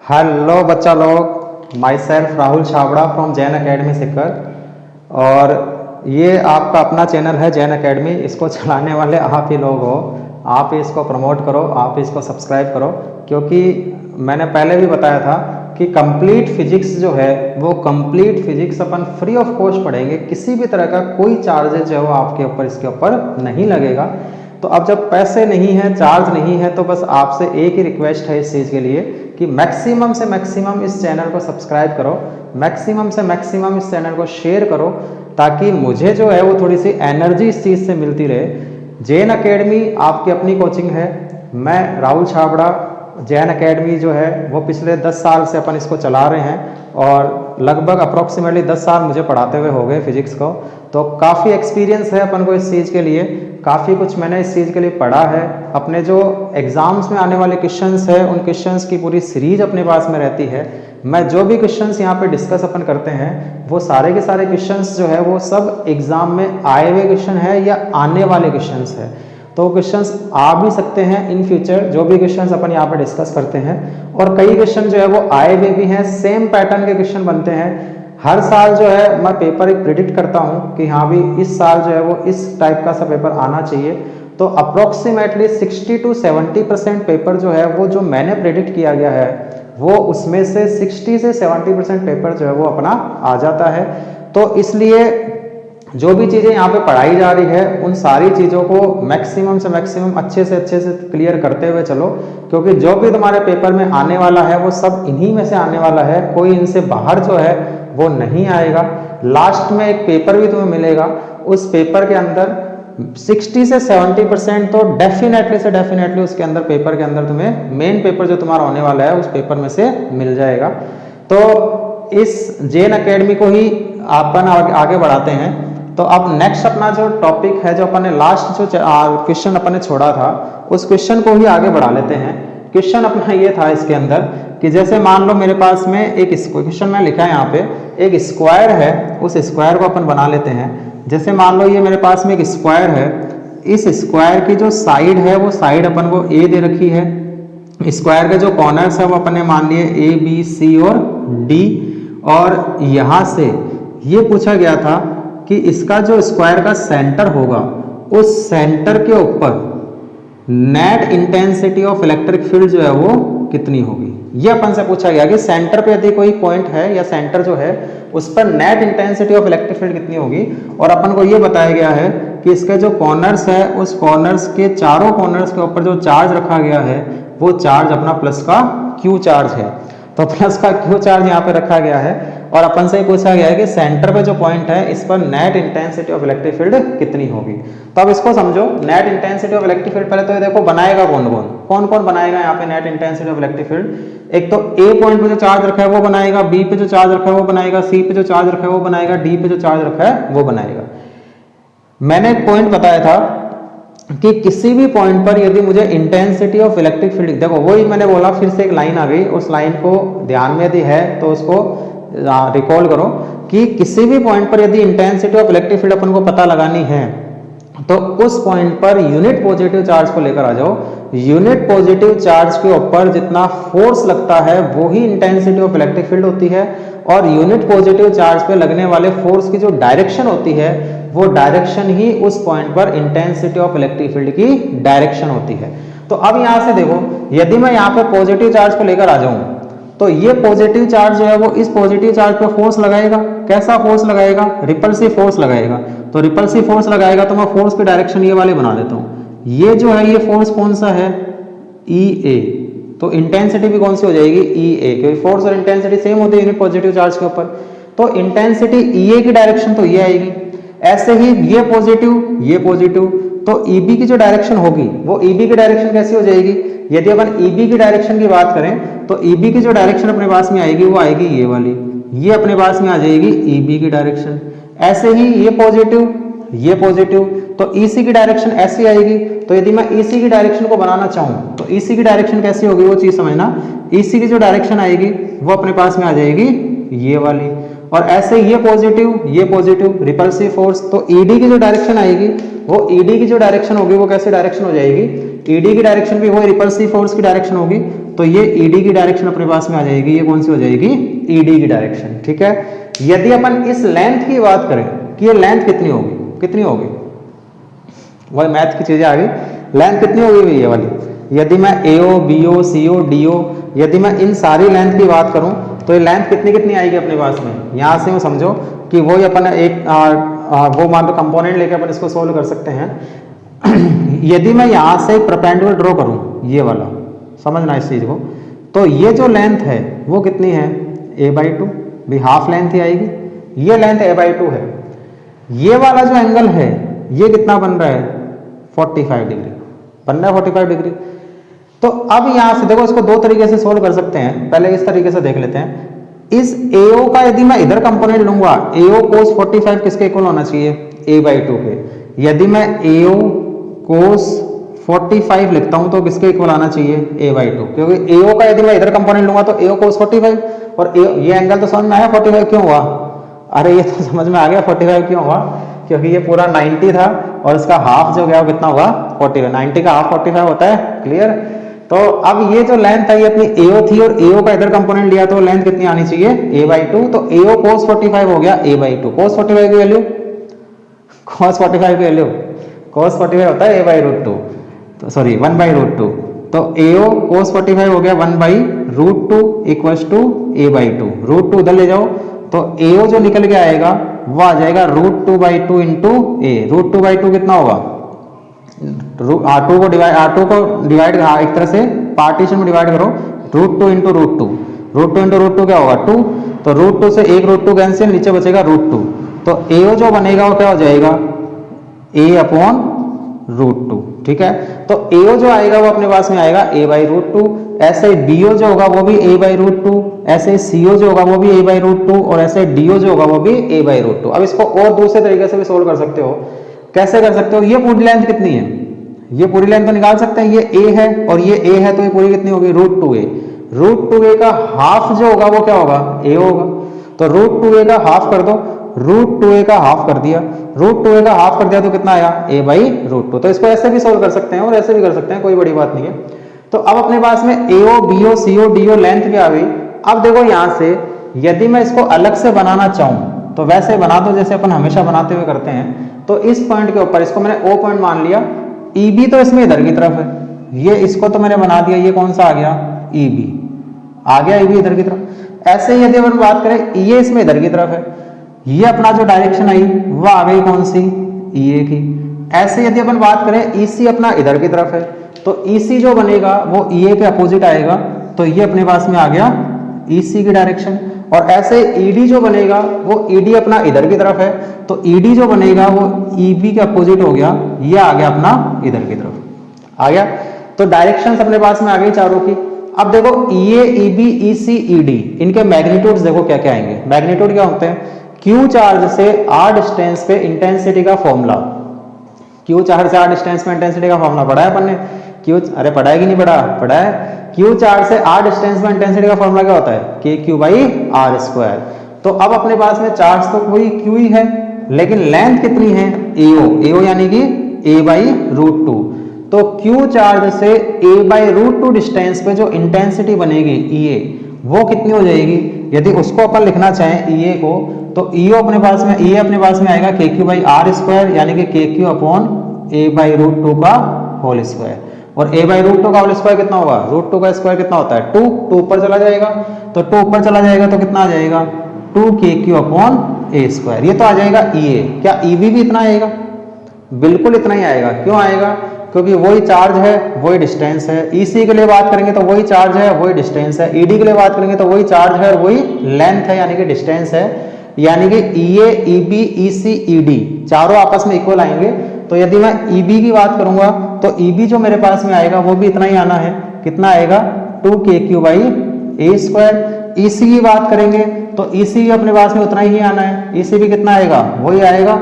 Hello बच्चा लोग, myself Rahul Chhabra from Jain academy Sikar. और ये आपका अपना चैनल है जैन अकेडमी। इसको चलाने वाले आप ही लोग हो। आप ही इसको प्रमोट करो, आप ही इसको सब्सक्राइब करो, क्योंकि मैंने पहले भी बताया था कि कंप्लीट फिजिक्स जो है वो complete physics upon free of cost पढ़ेंगे। किसी भी तरह का कोई चार्जेज जो है वो आपके ऊपर इसके ऊपर नहीं लगेगा। तो अब जब पैसे नहीं हैं, चार्ज नहीं है, तो बस आपसे एक ही रिक्वेस्ट है इस चीज़ के लिए कि मैक्सिमम से मैक्सिमम इस चैनल को सब्सक्राइब करो, मैक्सिमम से मैक्सिमम इस चैनल को शेयर करो, ताकि मुझे जो है वो थोड़ी सी एनर्जी इस चीज़ से मिलती रहे। जैन अकेडमी आपकी अपनी कोचिंग है। मैं राहुल छाबड़ा, जैन अकेडमी जो है वो पिछले 10 साल से अपन इसको चला रहे हैं और लगभग अप्रॉक्सीमेटली 10 साल मुझे पढ़ाते हुए हो गए फिजिक्स को। तो काफ़ी एक्सपीरियंस है अपन को इस चीज़ के लिए, काफ़ी कुछ मैंने इस चीज़ के लिए पढ़ा है। अपने जो एग्ज़ाम्स में आने वाले क्वेश्चंस है उन क्वेश्चंस की पूरी सीरीज अपने पास में रहती है। मैं जो भी क्वेश्चंस यहाँ पे डिस्कस अपन करते हैं वो सारे के सारे क्वेश्चंस जो है वो सब एग्ज़ाम में आए हुए क्वेश्चन है या आने वाले क्वेश्चंस है। तो क्वेश्चंस आ भी सकते हैं इन फ्यूचर, जो भी क्वेश्चंस अपन यहाँ पे डिस्कस करते हैं। और कई क्वेश्चन जो है वो आए हुए भी हैं, सेम पैटर्न के क्वेश्चन बनते हैं। हर साल जो है मैं पेपर एक प्रिडिक्ट करता हूँ कि हाँ भी इस साल जो है वो इस टाइप का सा पेपर आना चाहिए। तो अप्रोक्सीमेटली 60 to 70% पेपर जो है वो जो मैंने प्रिडिक्ट किया गया है वो उसमें से 60 से 70% पेपर जो है वो अपना आ जाता है। तो इसलिए जो भी चीज़ें यहाँ पे पढ़ाई जा रही है उन सारी चीज़ों को मैक्सिमम से मैक्सिमम अच्छे से क्लियर करते हुए चलो, क्योंकि जो भी तुम्हारे पेपर में आने वाला है वो सब इन्हीं में से आने वाला है। कोई इनसे बाहर जो है वो नहीं आएगा। लास्ट में एक पेपर भी तुम्हें मिलेगा, उस पेपर के अंदर 60 से 70% तो डेफिनेटली उसके अंदर पेपर के अंदर तुम्हें मेन पेपर जो तुम्हारा होने वाला है उस पेपर में से मिल जाएगा। तो इस जैन अकेडमी को ही अपन आगे बढ़ाते हैं। तो अब नेक्स्ट अपना जो टॉपिक है, जो अपन ने लास्ट जो क्वेश्चन अपन ने छोड़ा था उस क्वेश्चन को ही आगे बढ़ा लेते हैं। क्वेश्चन अपना ये था इसके अंदर कि जैसे मान लो मेरे पास में एक क्वेश्चन में लिखा है यहाँ पे, एक स्क्वायर है, उस स्क्वायर को अपन बना लेते हैं। जैसे मान लो ये मेरे पास में एक स्क्वायर है, इस स्क्वायर की जो साइड है वो साइड अपन को ए दे रखी है। स्क्वायर के जो कॉर्नर्स है वो अपन ने मान लिए ए बी सी और डी। और यहाँ से ये पूछा गया था कि इसका जो स्क्वायर का सेंटर होगा उस सेंटर के ऊपर net intensity of electric field जो है वो कितनी होगी। ये अपन से पूछा गया कि सेंटर पे यदि कोई पॉइंट है या सेंटर जो है उस पर net intensity of electric field कितनी होगी। और अपन को ये बताया गया है कि इसके जो कॉर्नर्स है उस कॉर्नर्स के चारों कॉर्नर्स के ऊपर जो चार्ज रखा गया है वो चार्ज अपना प्लस का क्यू चार्ज है। तो प्लस का क्यू चार्ज यहाँ पे रखा गया है और अपन से पूछा गया है कि सेंटर पे जो पॉइंट है इस पर net intensity of electric field कितनी होगी। तो अब इसको समझो, net intensity of electric field पहले तो ये देखो बनाएगा कौन बनाएगा यहाँ पे net intensity of electric field. एक तो ए पॉइंट पे जो चार्ज रखा है वो बनाएगा, बी पे जो चार्ज रखा है वो बनाएगा, सी पे जो चार्ज रखा है वो बनाएगा, डी पे जो चार्ज रखा है वो बनाएगा। मैंने एक पॉइंट बताया था कि किसी भी पॉइंट पर यदि मुझे इंटेंसिटी ऑफ इलेक्ट्रिक फील्ड, देखो वही मैंने बोला, फिर से एक लाइन आ गई, उस लाइन को ध्यान में यदि है तो उसको रिकॉल करो कि किसी भी पॉइंट पर यदि इंटेंसिटी ऑफ इलेक्ट्रिक फील्ड अपन को पता लगानी है तो उस point per unit positive charge को लेकर आ जाओ। यूनिट पॉजिटिव चार्ज के ऊपर जितना फोर्स लगता है वो ही इंटेंसिटी ऑफ इलेक्ट्रिक फील्ड होती है। और यूनिट पॉजिटिव चार्ज पे लगने वाले फोर्स की जो डायरेक्शन होती है वो डायरेक्शन ही उस पॉइंट पर इंटेंसिटी ऑफ इलेक्ट्रिक फील्ड की डायरेक्शन होती है। तो अब यहां से देखो, यदि मैं यहाँ पे पॉजिटिव चार्ज को लेकर आ जाऊं तो ये पॉजिटिव चार्ज जो है वो इस पॉजिटिव चार्ज पे फोर्स लगाएगा। कैसा फोर्स लगाएगा? रिपल्सिव फोर्स लगाएगा। तो रिपल्सिव फोर्स लगाएगा तो मैं फोर्स की डायरेक्शन ये वाले बना देता हूँ। ये जो है ये फोर्स कौन सा है? ई ए। तो इंटेंसिटी भी कौन सी हो जाएगी? ई ए, क्योंकि फोर्स और इंटेंसिटी सेम होती है यूनिट पॉजिटिव चार्ज के ऊपर। तो इंटेंसिटी ई ए की डायरेक्शन तो ये आएगी। ऐसे ही ये पॉजिटिव, तो ईबी की जो डायरेक्शन होगी वो ईबी की डायरेक्शन कैसी हो जाएगी? यदि अपन ईबी की डायरेक्शन की बात करें तो ईबी की जो डायरेक्शन अपने पास में आएगी वो आएगी ये वाली, ये अपने पास में आ जाएगी ईबी की डायरेक्शन। ऐसे ही ये पॉजिटिव, तो ईसी की डायरेक्शन ऐसी आएगी। तो यदि मैं ईसी की डायरेक्शन को बनाना चाहूं तो ईसी की डायरेक्शन कैसी होगी वो चीज समझना। ईसी की जो डायरेक्शन आएगी वो अपने पास में आ जाएगी ये वाली। और ऐसे ये पॉजिटिव रिपल्सिव फोर्स, तो ईडी की जो डायरेक्शन आएगी वो ईडी की जो डायरेक्शन होगी वो कैसी डायरेक्शन हो जाएगी? ईडी की डायरेक्शन भी वो रिपल्सिव फोर्स की डायरेक्शन होगी। तो ये ईडी की डायरेक्शन अपने पास में आ जाएगी। ये कौन सी हो जाएगी? ईडी की डायरेक्शन। ठीक है, यदि अपन इस लेंथ की बात करें कि ये लेंथ कितनी होगी, कितनी होगी, वही मैथ की चीजें आ गई, लेंथ कितनी होगी ये वाली, यदि मैं AO BO CO DO यदि मैं इन सारी लेंथ की बात करूं तो ये लेंथ कितनी कितनी आएगी अपने पास में। यहाँ से वो समझो कि वही अपन एक वो मान लो कंपोनेंट लेके अपन इसको सोल्व कर सकते हैं। यदि मैं यहाँ से एक परपेंडिकुलर ड्रॉ करूं, ये वाला, समझना इस चीज को, तो ये जो लेंथ है वो कितनी है? a/2 भी हाफ लेंथ ही आएगी। ये लेंथ a/2 है। ये वाला जो एंगल है ये कितना बन रहा है? 45 डिग्री बन रहा है, 45 डिग्री। तो अब यहां से देखो, इसको दो तरीके से सोल्व कर सकते हैं। पहले इस तरीके से देख लेते हैं। इस AO का यदि मैं इधर कंपोनेंट लूंगा, AO cos 45 किसके इक्वल होना चाहिए? a/2 के। यदि मैं AO cos 45 लिखता हूं तो किसके इक्वल आना चाहिए? a/2, क्योंकि AO का यदि मैं इधर कंपोनेंट लूंगा तो AO cos 45 और ये एंगल तो समझ में आया 45 क्यों हुआ? अरे ये तो समझ में आ गया 45 क्यों हुआ, क्योंकि ये पूरा 90 था और इसका हाफ जो गया वो कितना हुआ? 45। 90 का हाफ 45 होता है। क्लियर? तो अब ये जो लेंथ है ये अपनी AO थी और AO का इधर कंपोनेंट लिया तो लेंथ कितनी आनी चाहिए? a/2। तो AO cos 45 हो गया a/2। cos 45 की वैल्यू, cos 45 की वैल्यू, cos 45 होता है a/2, तो सॉरी 1/√2। तो AO cos 45 हो गया 1/√2 इक्वल्स टू a/2। √2 उधर ले जाओ तो AO जो निकल के आएगा वो आ जाएगा √2/2 इंटू a। √2/2 कितना होगा? R2 को डिवाइड एक तरह से पार्टीशन में डिवाइड करो, √2 इंटू √2। √2 इंटू √2 क्या होगा? 2। तो √2 से एक √2 कैंसिल, नीचे बचेगा √2। तो AO जो बनेगा वो क्या हो जाएगा? a/√2। ठीक है, तो AO जो आएगा वो अपने पास में आएगा a/√2। ऐसे BO जो होगा वो भी a/√2, ऐसे CO जो होगा वो भी a/√2 और ऐसे DO जो होगा वो भी a/√2। अब इसको और दूसरे तरीके से भी सोल्व कर सकते हो। कैसे कर सकते हो? ये पूरी लेंथ कितनी है? ये पूरी लेंथ तो निकाल सकते हैं। ये A है और ये A है, तो ये पूरी कितनी होगी? √2a। √2a का हाफ जो होगा वो क्या होगा? A होगा। तो √2a का हाफ कर दो, √2a का हाफ कर दिया, √2a का हाफ कर दिया तो कितना आया? a/√2। तो इसको ऐसे भी सोल्व कर सकते हैं और ऐसे भी कर सकते हैं, कोई बड़ी बात नहीं है। तो अब अपने पास में AO BO CO DO length क्या आ गई। अब देखो यहां से यदि मैं इसको अलग से बनाना चाहूं तो वैसे बना दो जैसे अपन हमेशा बनाते हुए करते हैं। तो इस पॉइंट के ऊपर इसको मैंने O पॉइंट मान लिया, EB तो इसमें इधर की तरफ है, ये इसको तो मैंने बना दिया, ये कौन सा आ गया? EB आ गया, EB इधर की तरफ। ऐसे ही यदि अपन बात करें ये इसमें इधर की तरफ है, ये अपना जो डायरेक्शन आई वो आ गई कौन सी? EA की। ऐसे यदि अपन बात करें EC अपना इधर की तरफ है तो EC जो बनेगा वो EA के अपोजिट आएगा, तो ये अपने पास में आ गया EC की डायरेक्शन। और ऐसे ED जो बनेगा वो ED अपना इधर की तरफ है, तो ED जो बनेगा वो EB के अपोजिट हो गया, ये आ गया अपना इधर की तरफ आ गया। तो डायरेक्शंस अपने पास में आ गई चारों की। अब देखो EA EB EC ED इनके मैग्नीट्यूड्स देखो क्या क्या आएंगे। मैग्नीट्यूड क्या होते हैं? Q चार्ज से r डिस्टेंस पे इंटेंसिटी का फॉर्मूला। Q चार्ज से r डिस्टेंस पे इंटेंसिटी का फॉर्मूला पढ़ा है अपन ने? अरे पढ़ा है कि नहीं पढ़ा? पढ़ा है। Q चार्ज से r डिस्टेंस में इंटेंसिटी का फॉर्मूला क्या होता है? KQ/r²। तो अब अपने पास में चार्ज तो कोई Q ही है, लेकिन लेंथ कितनी है? AO यानी कि a/√2। तो Q चार्ज से a/√2 डिस्टेंस पे जो इंटेंसिटी बनेगी EA वो कितनी हो जाएगी? यदि उसको अपन लिखना चाहें EA को तो EA अपने पास में आएगा KQ/r², यानी कि KQ/a/√2 का होल स्क्वायर। और a/√2 का होल स्क्वायर कितना होगा? √2 का स्क्वायर कितना होता है? 2 ऊपर चला जाएगा, तो 2 ऊपर चला जाएगा तो कितना आ जाएगा? 2KQ/a²। ये तो आ जाएगा EA। क्या EB भी इतना आएगा? बिल्कुल इतना ही आएगा। क्यों आएगा? क्योंकि वही चार्ज है वही डिस्टेंस है। EC के लिए बात करेंगे तो वही चार्ज है वही डिस्टेंस है। ED के लिए बात करेंगे तो वही चार्ज है और वही लेंथ है यानी कि डिस्टेंस है। यानी कि EA EB EC ED चारों आपस में इक्वल आएंगे। तो यदि मैं EB की बात करूंगा तो EB जो मेरे पास में आएगा वो भी इतना ही आना है। कितना आएगा? 2KQ/a²। EC की बात करेंगे तो EC भी अपने पास में उतना ही आना है। EC भी कितना आएगा? वही आएगा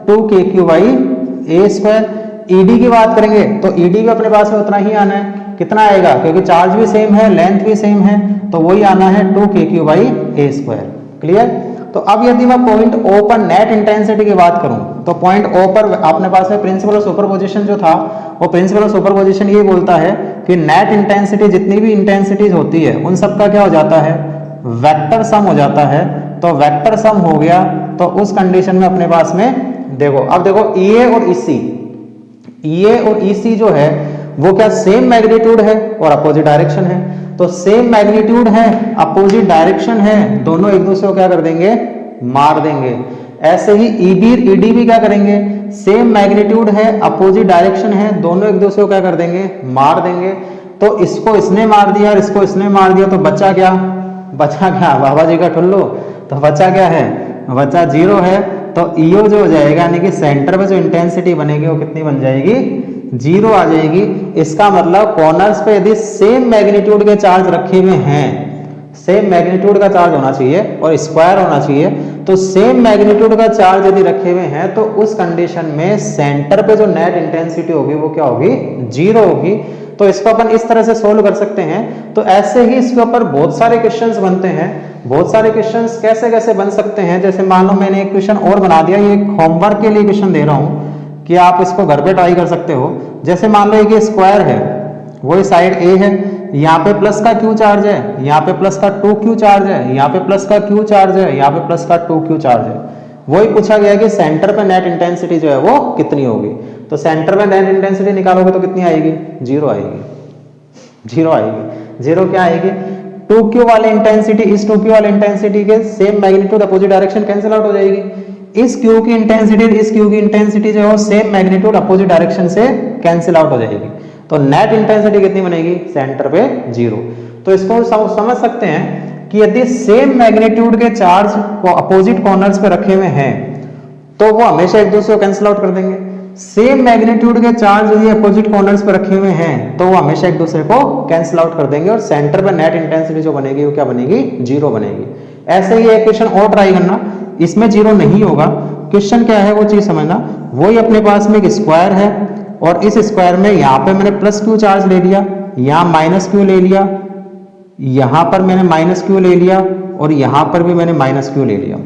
2KQ/a²। ED की बात करेंगे तो ED भी अपने पास में उतना ही आना है। कितना आएगा? क्योंकि चार्ज भी सेम है लेंथ भी सेम है, तो वही आना है 2KQ/a²। क्लियर? तो अब यदि मैं पॉइंट ओ पर नेट इंटेंसिटी की बात करूं तो पॉइंट ओ पर अपने पास में प्रिंसिपल ऑफ सुपरपोजिशन जो था, वो प्रिंसिपल ऑफ सुपरपोजिशन ये बोलता है कि नेट इंटेंसिटी जितनी भी इंटेंसिटीज होती है उन सब का क्या हो जाता है, वेक्टर सम हो जाता है। तो वेक्टर सम हो गया तो उस कंडीशन में अपने पास में देखो, अब देखो EA और EC, EA और EC जो है वो क्या सेम मैग्नीट्यूड है और अपोजिट डायरेक्शन है। तो सेम मैग्नीट्यूड है, अपोजिट डायरेक्शन है, दोनों एक दूसरे को क्या कर देंगे, मार देंगे। ऐसे ही EB और ED भी क्या करेंगे, सेम मैग्नीट्यूड है, अपोजिट डायरेक्शन है, दोनों एक दूसरे को क्या कर देंगे, मार देंगे। तो इसको इसने मार दिया और इसको इसने मार दिया, तो बचा क्या, बचा क्या, बाबा जी का ठुल्लू, तो बचा क्या है, बचा 0 है। तो EO जो हो जाएगा यानी कि सेंटर पे जो इंटेंसिटी बनेगी वो कितनी बन जाएगी, 0 आ जाएगी। इसका मतलब कॉर्नर्स पे यदि सेम मैग्नीट्यूड के चार्ज रखे हुए हैं, सेम मैग्नीट्यूड का चार्ज होना चाहिए और स्क्वायर होना चाहिए, तो सेम मैग्नीट्यूड का चार्ज यदि रखे हुए हैं तो उस कंडीशन में सेंटर पे जो नेट इंटेंसिटी होगी वो क्या होगी, 0 होगी। तो इसको अपन इस तरह से सोल्व कर सकते हैं। तो ऐसे ही इसके ऊपर बहुत सारे क्वेश्चंस बनते हैं। बहुत सारे क्वेश्चंस कैसे कैसे बन सकते हैं, जैसे मान लो मैंने एक क्वेश्चन और बना दिया, ये होमवर्क के लिए क्वेश्चन दे रहा हूं कि आप इसको घर पे ट्राई कर सकते हो। जैसे मान लो ये स्क्वायर है, वही साइड A है, यहाँ पे प्लस का Q चार्ज है, यहाँ पे प्लस का 2Q चार्ज है, यहाँ पे प्लस का Q चार्ज है, यहाँ पे प्लस का 2Q चार्ज है। वही पूछा गया कि सेंटर पे नेट इंटेंसिटी जो है वो कितनी होगी। तो सेंटर पे नेट इंटेंसिटी निकालोगे तो कितनी आएगी, 0 आएगी, 0 आएगी। 0 क्या आएगी, 2Q वाली इंटेंसिटी इस 2Q वाली इंटेंसिटी के same magnitude opposite direction cancel out हो जाएगी। इस Q की इंटेंसिटी इस Q की इंटेंसिटी जो है वो सेम मैग्नीट्यूड अपोजिट डायरेक्शन से कैंसिल आउट हो जाएगी। तो नेट इंटेंसिटी कितनी बनेगी, सेंटर पे 0। तो इसको समझ सकते हैं कि यदि सेम मैग्नीट्यूड के चार्ज को अपोजिट कॉर्नर्स पे रखे हुए हैं तो वो हमेशा एक दूसरे को कैंसिल आउट कर देंगे। सेम मैग्नीट्यूड के चार्ज यदि अपोजिट कॉर्नर्स पे रखे हुए हैं तो वो हमेशा एक दूसरे को कैंसिल आउट कर देंगे और सेंटर पे नेट इंटेंसिटी जो बनेगी वो क्या बनेगी, 0 बनेगी। ऐसे ही एक क्वेश्चन और ट्राई करना, इसमें 0 नहीं होगा। क्वेश्चन क्या है वो चीज समझना। वही अपने पास में एक स्क्वायर है और इस स्क्वायर में यहाँ पे मैंने प्लस Q चार्ज ले लिया, यहाँ माइनस Q ले लिया, यहाँ पर मैंने माइनस Q ले लिया और यहाँ पर भी मैंने माइनस Q ले लिया।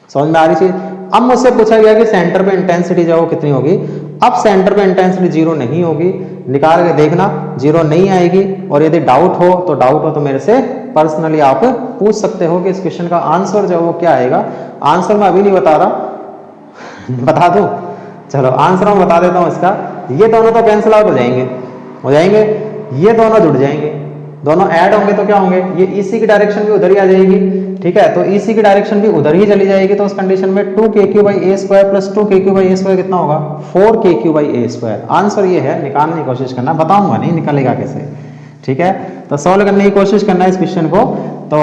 समझ में आ रही चीज। अब मुझसे पूछा गया कि सेंटर पे इंटेंसिटी जो है वो कितनी होगी। अब सेंटर पे इंटेंसिटी 0 नहीं होगी, निकाल के देखना 0 नहीं आएगी। और यदि डाउट हो तो मेरे से पर्सनली आप पूछ सकते हो कि इस क्वेश्चन का आंसर जो है वो क्या आएगा। आंसर मैं अभी नहीं बता रहा, बता दूं, चलो आंसर मैं बता देता हूं इसका। ये दोनों तो कैंसिल आउट हो जाएंगे, ये दोनों जुड़ जाएंगे, दोनों ऐड होंगे तो क्या होंगे, ये EC की डायरेक्शन भी उधर ही आ जाएगी, ठीक है। तो EC की डायरेक्शन भी उधर ही चली जाएगी। तो उस कंडीशन में 2KQ/a² प्लस 2KQ/a² कितना होगा, 4KQ/a²। आंसर ये है, निकालने की कोशिश करना, बताऊंगा नहीं निकलेगा कैसे, ठीक है। तो सॉल्व करने की कोशिश करना है इस क्वेश्चन को। तो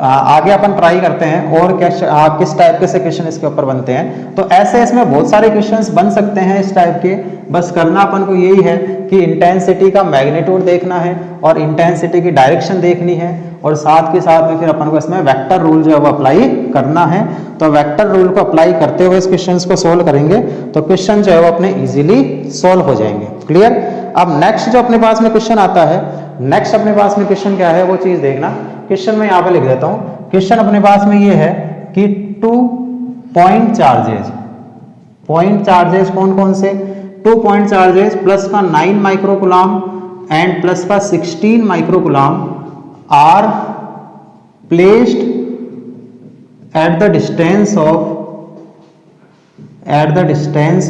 आगे अपन ट्राई करते हैं और किस टाइप के से क्वेश्चन इसके ऊपर बनते हैं। तो ऐसे इसमें बहुत सारे क्वेश्चंस बन सकते हैं इस टाइप के। बस करना अपन को यही है कि इंटेंसिटी का मैग्नीट्यूड देखना है और इंटेंसिटी की डायरेक्शन देखनी है और साथ के साथ में फिर अपन को इसमें वेक्टर रूल जो है वो अप्लाई करना है। तो वेक्टर रूल को अप्लाई करते हुए इस क्वेश्चन को सोल्व करेंगे तो क्वेश्चन जो है वो अपने इजीली सोल्व हो जाएंगे। क्लियर। अब नेक्स्ट जो अपने पास में क्वेश्चन आता है, नेक्स्ट अपने पास में क्वेश्चन क्या है वो चीज देखना। क्वेश्चन में यहाँ पे लिख देता हूँ। क्वेश्चन अपने पास में ये है कि 2 पॉइंट चार्जेस कौन कौन से, 2 पॉइंट चार्जेस प्लस का 9 माइक्रोकुलाम एंड प्लस का 16 microcoulomb are placed at the distance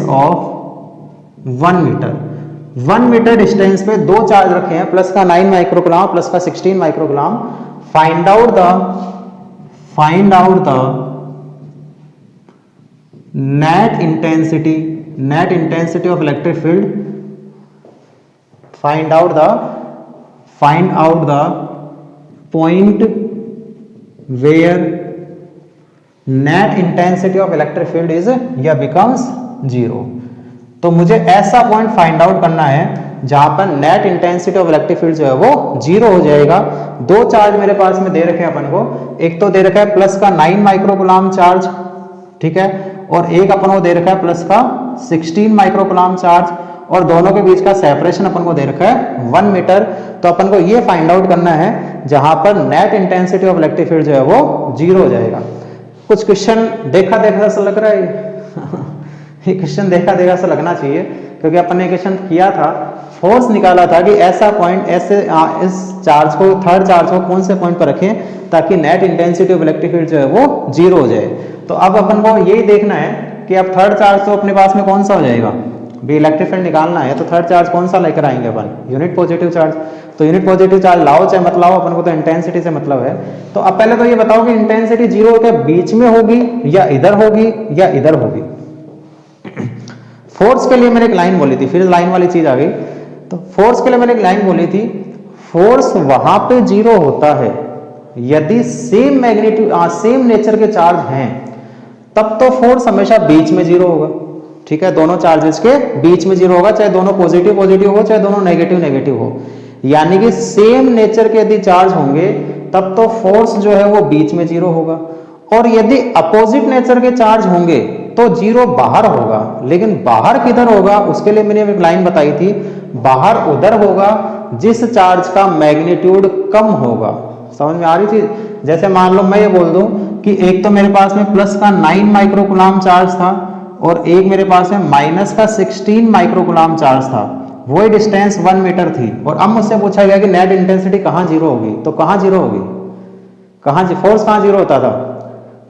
of 1 metre. 1 metre distance पे 2 चार्ज रखे हैं, प्लस का 9 माइक्रोकुलाम प्लस का 16 microcoulomb. Find out the net intensity of electric field, find out the point where net intensity of electric field is या becomes 0। तो मुझे ऐसा point find out करना है जहां पर net intensity of electric field जो है वो 0 हो जाएगा। 2 चार्ज मेरे पास में दे रखे हैं अपन को, एक तो दे रखा है प्लस का 9 माइक्रोकुलाम चार्ज, ठीक है, और एक अपन को दे रखा है प्लस का 16 माइक्रोकुलाम चार्ज, और दोनों के बीच का सेपरेशन अपन को दे रखा है 1 मीटर। तो अपन को ये फाइंड आउट करना है जहां पर net intensity of electric field जो है वो 0 हो जाएगा। कुछ क्वेश्चन देखा देखा सा लग रहा है ये क्वेश्चन देखा देखा सा लगना चाहिए, क्योंकि अपन ने क्वेश्चन किया था, फोर्स निकाला था कि ऐसा पॉइंट ऐसे इस चार्ज को, थर्ड चार्ज को कौन से पॉइंट पर रखें ताकि net intensity of electric field जो है वो जीरो हो जाए। तो अब अपन को यही देखना है कि अब थर्ड चार्ज तो अपने पास में कौन सा हो जाएगा, भी इलेक्ट्रिक फील्ड निकालना है, तो थर्ड चार्ज कौन सा लेकर आएंगे अपन, यूनिट पॉजिटिव चार्ज। तो यूनिट पॉजिटिव चार्ज लाओ चाहे मत लाओ, अपन को तो इंटेंसिटी से मतलब है। तो अब पहले तो ये बताओ कि इंटेंसिटी जीरो के बीच में होगी या इधर होगी या इधर होगी। फोर्स के लिए मैंने एक लाइन बोली थी, फिर लाइन वाली चीज आ गई। तो फोर्स के लिए मैंने एक लाइन बोली थी, फोर्स वहां पे जीरो होता है यदि सेम मैग्नीट्यूड सेम नेचर के चार्ज हैं, तब तो फोर्स हमेशा बीच में जीरो होगा। ठीक है, दोनों चार्जेस के बीच में जीरो होगा, चाहे दोनों पॉजिटिव पॉजिटिव हो चाहे दोनों नेगेटिव नेगेटिव हो। यानी कि सेम नेचर के यदि चार्ज होंगे तब तो फोर्स जो है वो बीच में जीरो होगा, और यदि अपोजिट नेचर के चार्ज होंगे तो जीरो बाहर होगा। लेकिन बाहर किधर होगा, उसके लिए मैंने एक लाइन बताई थी, बाहर उधर होगा जिस चार्ज का मैग्नीट्यूड कम होगा। समझ में आ रही थी? जैसे मान लो मैं ये बोल दूं कि एक तो मेरे पास में प्लस का 9 माइक्रोकूलम चार्ज था और एक मेरे पास में माइनस का 16 माइक्रोकूलम चार्ज था, वही डिस्टेंस 1 मीटर थी, और अब मुझसे पूछा गया कि नेट इंटेंसिटी कहाँ जीरो होगी, तो कहाँ जीरो होगी, फोर्स कहाँ जीरो होता था,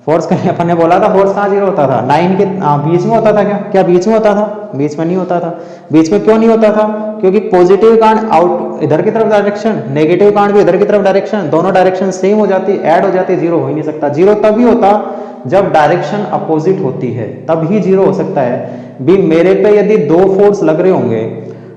फोर्स का अपन ने बोला था फोर्स कहाँ जीरो होता था, 9 के बीच में होता था। क्या बीच में होता था? बीच में नहीं होता था। बीच में क्यों नहीं होता था? क्योंकि पॉजिटिव कार्ड आउट इधर की तरफ डायरेक्शन, नेगेटिव कार्ड भी इधर की तरफ डायरेक्शन, दोनों डायरेक्शन सेम हो जाती, ऐड हो जाती, जीरो हो ही नहीं सकता। जीरो तभी होता जब डायरेक्शन अपोजिट होती है, तब ही जीरो हो सकता है। भी मेरे पे यदि दो फोर्स लग रहे होंगे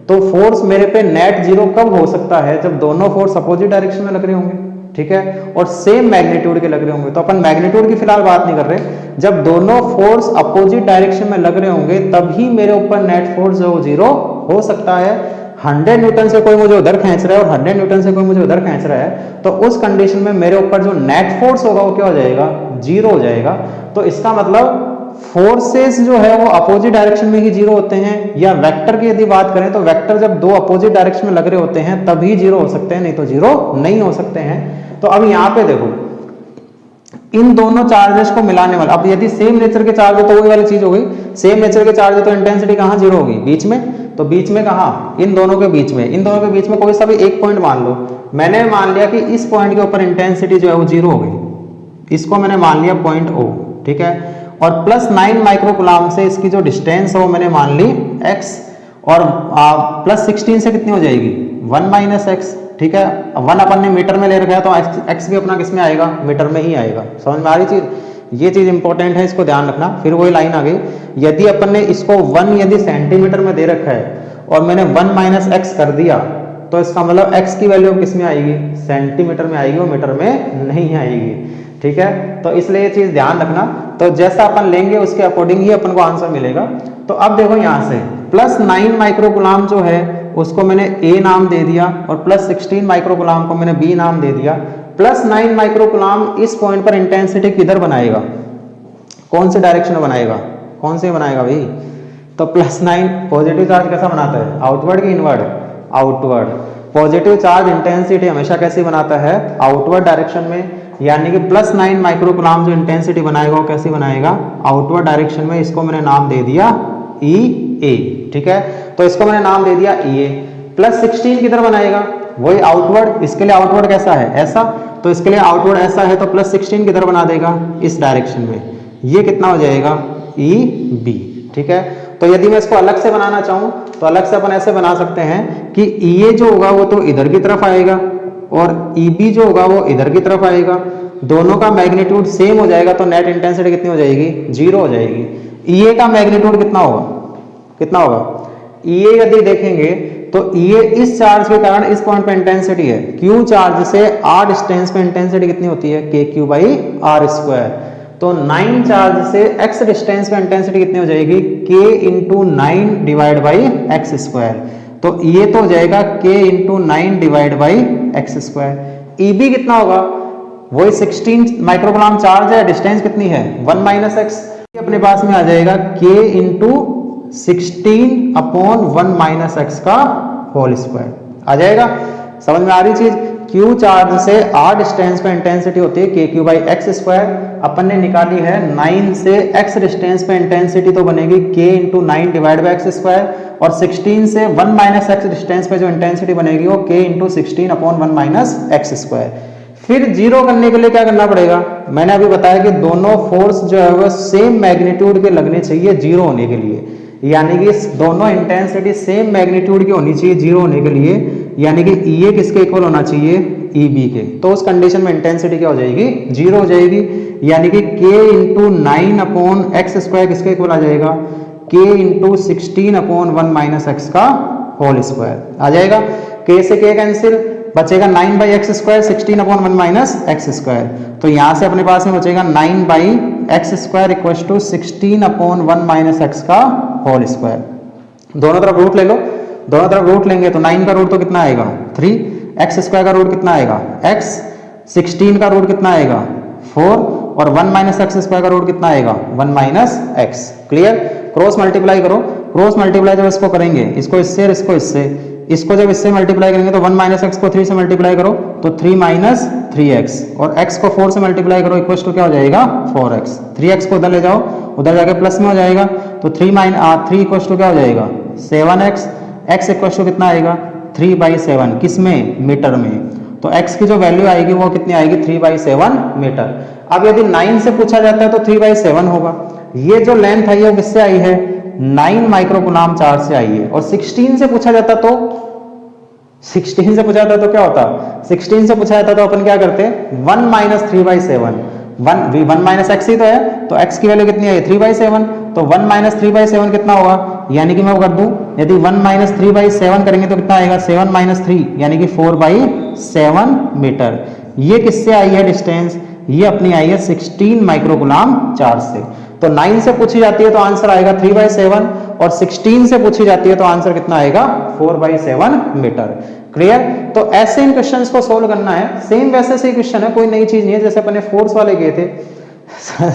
तो फोर्स मेरे पे नेट जीरो कब हो सकता है, जब दोनों फोर्स अपोजिट डायरेक्शन में लग रहे होंगे। ठीक है, और सेम मैग्नीट्यूड के लग रहे होंगे। तो अपन मैग्नीट्यूड की फिलहाल बात नहीं कर रहे, जब दोनों फोर्स अपोजिट डायरेक्शन में लग रहे होंगे तभी मेरे ऊपर नेट फोर्स जो जीरो हो सकता है। 100 न्यूटन से कोई मुझे उधर खींच रहा है और 100 न्यूटन से कोई मुझे उधर खींच रहा है, तो उस कंडीशन में मेरे ऊपर जो नेट फोर्स होगा वो क्या हो जाएगा, जीरो हो जाएगा। तो इसका मतलब फोर्सेस जो है वो अपोजिट डायरेक्शन में ही जीरो होते हैं। या वेक्टर की यदि बात करें तो वेक्टर जब दो अपोजिट डायरेक्शन में लग रहे होते हैं तभी जीरो हो सकते हैं, नहीं तो जीरो नहीं हो सकते हैं। तो अब यहाँ पे देखो, इन दोनों चार्जेस को मिलाने वाला, अब यदि सेम नेचर के चार्ज है तो वही वाली चीज हो गई, सेम नेचर के चार्ज है तो इंटेंसिटी कहाँ जीरो होगी, बीच में। तो बीच में कहाँ, इन दोनों के बीच में। इन दोनों के बीच में कोई सा भी एक पॉइंट मान लो, मैंने मान लिया कि इस पॉइंट के ऊपर इंटेंसिटी जो है वो जीरो हो गई, इसको मैंने मान लिया पॉइंट O। ठीक है, और प्लस 9 माइक्रोकूलम से इसकी जो डिस्टेंस है वो मैंने मान ली x, और प्लस 16 से कितनी हो जाएगी, 1 माइनस एक्स। ठीक है, 1 अपन ने मीटर में ले रखा है तो x भी अपना किस में आएगा, मीटर में ही आएगा। समझ में आ रही चीज? ये चीज इंपॉर्टेंट है, इसको ध्यान रखना। फिर वही लाइन आ गई, यदि अपन ने इसको 1 यदि सेंटीमीटर में दे रखा है और मैंने 1 माइनस एक्स कर दिया, तो इसका मतलब x की वैल्यू किस में आएगी, सेंटीमीटर में आएगी, वो मीटर में नहीं आएगी। ठीक है, तो इसलिए ये चीज ध्यान रखना। तो जैसा अपन लेंगे उसके अकॉर्डिंग ही अपन को आंसर मिलेगा। तो अब देखो यहाँ से प्लस 9 माइक्रोकूलम जो है उसको मैंने A नाम दे दिया और प्लस 16 माइक्रोकूलम को मैंने B नाम दे दिया। प्लस 9 माइक्रोकूलम इस पॉइंट पर इंटेंसिटी किधर बनाएगा, कौन से डायरेक्शन में बनाएगा, कौन से बनाएगा भाई? तो प्लस 9 पॉजिटिव चार्ज कैसा बनाता है, आउटवर्ड की inward, outward. Positive charge intensity हमेशा कैसे बनाता है, आउटवर्ड डायरेक्शन में। यानी कि प्लस 9 माइक्रोकूलम जो इंटेंसिटी बनाएगा वो कैसे बनाएगा, आउटवर्ड डायरेक्शन में। इसको मैंने नाम दे दिया EA। ठीक है, तो इसको मैंने नाम दे दिया EA। प्लस 16 किधर बनाएगा, वही आउटवर्ड। इसके लिए आउटवर्ड कैसा है, ऐसा, तो इसके लिए आउटवर्ड ऐसा है, तो प्लस 16 किधर बना देगा, इस डायरेक्शन में। ये कितना हो जाएगा, EB। ठीक है, तो यदि मैं इसको अलग से बनाना चाहूं तो अलग से अपन ऐसे बना सकते हैं कि EA जो होगा वो तो इधर की तरफ आएगा और EB जो होगा वो इधर की तरफ आएगा। दोनों का मैग्नीट्यूड सेम हो जाएगा तो नेट इंटेंसिटी कितनी हो जाएगी, जीरो हो जाएगी। EA का मैग्नीट्यूड कितना होगा, कितना होगा EA यदि देखेंगे तो EA इस चार्ज के कारण इस पॉइंट पे इंटेंसिटी है, Q चार्ज से R डिस्टेंस पे इंटेंसिटी कितनी होती है, KQ/R²। तो 9 चार्ज से x डिस्टेंस पे इंटेंसिटी कितनी हो जाएगी, K × 9/x²। तो ये तो हो जाएगा K × 9/x²। EB कितना होगा, वही 16 माइक्रोकूलम चार्ज है, डिस्टेंस कितनी है, 1 माइनस एक्स। अपने पास में आ जाएगा K × 16/1 माइनस एक्स का होल स्क्वायर आ जाएगा। समझ में आ रही चीज, Q चार्ज से R डिस्टेंस पे इंटेंसिटी होती है KQ बाई एक्स स्क्वायर। अपन ने निकाली है 9 से x डिस्टेंस पे इंटेंसिटी, तो बनेगी K into 9 divide by X square. और 16 से 1 माइनस एक्स डिस्टेंस पे जो इंटेंसिटी बनेगी वो K into 16 upon 1 minus X square. फिर जीरो करने के लिए क्या करना पड़ेगा, मैंने अभी बताया कि दोनों फोर्स जो है वो सेम मैग्नीट्यूड के लगने चाहिए जीरो होने के लिए, यानी कि दोनों इंटेंसिटी सेम मैग्नीट्यूड की होनी चाहिए जीरो होने के लिए, यानी कि ई ए किसके इक्वल होना चाहिए, ई बी के। तो उस कंडीशन में इंटेंसिटी क्या हो जाएगी, जीरो हो जाएगी, यानी कि K into 9 upon X square किसके इक्वल आ जाएगा, K into 16 upon 1 minus X का होल स्क्वायर आ जाएगा। के से के कैंसिल, बचेगा 9 by X square 16 upon 1 minus X square. तो यहां से अपने पास में बचेगा 9 by X square equal to 16 upon 1 minus X का होल स्क्वायर। दोनों तरफ रूट ले लो, दोनों तरफ रूट लेंगे तो 9 का रूट तो कितना आएगा 3, एक्स स्क्वायर का रूट कितना आएगा x, 16 का रूट कितना आएगा 4, और 1 माइनस एक्स स्क्वायर का रूट कितना आएगा 1 minus x. Clear. Cross multiply करो, क्रॉस मल्टीप्लाई जब इसको करेंगे, इसको इससे और इसको इससे, इसको जब इससे मल्टीप्लाई करेंगे तो 1 माइनस एक्स को 3 से मल्टीप्लाई करो तो 3 माइनस 3x, और x को 4 से मल्टीप्लाई करो इक्वल टू क्या हो जाएगा 4x। 3x को उधर ले जाओ, उधर जाके प्लस में हो जाएगा तो 3 इक्वल टू क्या हो जाएगा 7x। x इक्वल टू कितना आएगा 3/7, किस में, मीटर में। तो x की जो वैल्यू आएगी वो कितनी आएगी 3/7 मीटर। अब यदि 9 से पूछा जाता है तो 3/7 होगा। ये जो लेंथ आई है वो किससे आई है 9 माइक्रोकूलम चार्ज से आई है। और 16 से पूछा जाता तो 16 से पूछा जाता तो क्या होता, 16 से पूछा जाता तो अपन क्या करते 1 माइनस 3/7, 1 माइनस एक्स ही तो है, तो x की वैल्यू कितनी आई 3/7, तो 1 माइनस 3/7 कितना होगा, यानी कि मैं कर दूं, यदि 1 माइनस 3/7 करेंगे तो कितना आएगा 7 माइनस 3 यानी कि 4/7 मीटर। ये किससे आई है डिस्टेंस, ये अपनी आई है 16 माइक्रोकूलम चार्ज से। तो 9 से पूछी जाती है तो आंसर आएगा 3/7, और 16 से पूछी जाती है तो आंसर कितना आएगा 4/7 मीटर। क्लियर। तो ऐसे इन क्वेश्चंस को सोल्व करना है, सेम वैसे से क्वेश्चन है, कोई नई चीज नहीं है। जैसे अपने फोर्स वाले गए थे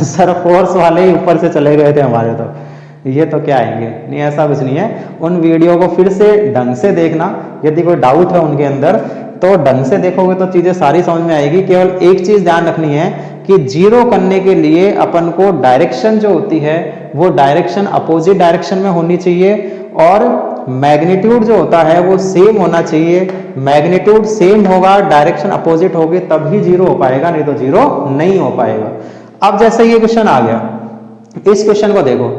सर फोर्स वाले ही ऊपर से चले गए थे हमारे, तो ये तो क्या आएंगे, नहीं ऐसा कुछ नहीं है। उन वीडियो को फिर से ढंग से देखना, यदि कोई डाउट है उनके अंदर तो ढंग से देखोगे तो चीजें सारी समझ में आएगी। केवल एक चीज ध्यान रखनी है कि जीरो करने के लिए अपन को डायरेक्शन जो होती है वो डायरेक्शन अपोजिट डायरेक्शन में होनी चाहिए, और मैग्नीट्यूड जो होता है वो सेम होना चाहिए। मैग्नीट्यूड सेम होगा, डायरेक्शन अपोजिट होगी, तभी जीरो हो पाएगा, नहीं तो जीरो नहीं हो पाएगा। अब जैसे ये क्वेश्चन आ गया, इस क्वेश्चन को देखो।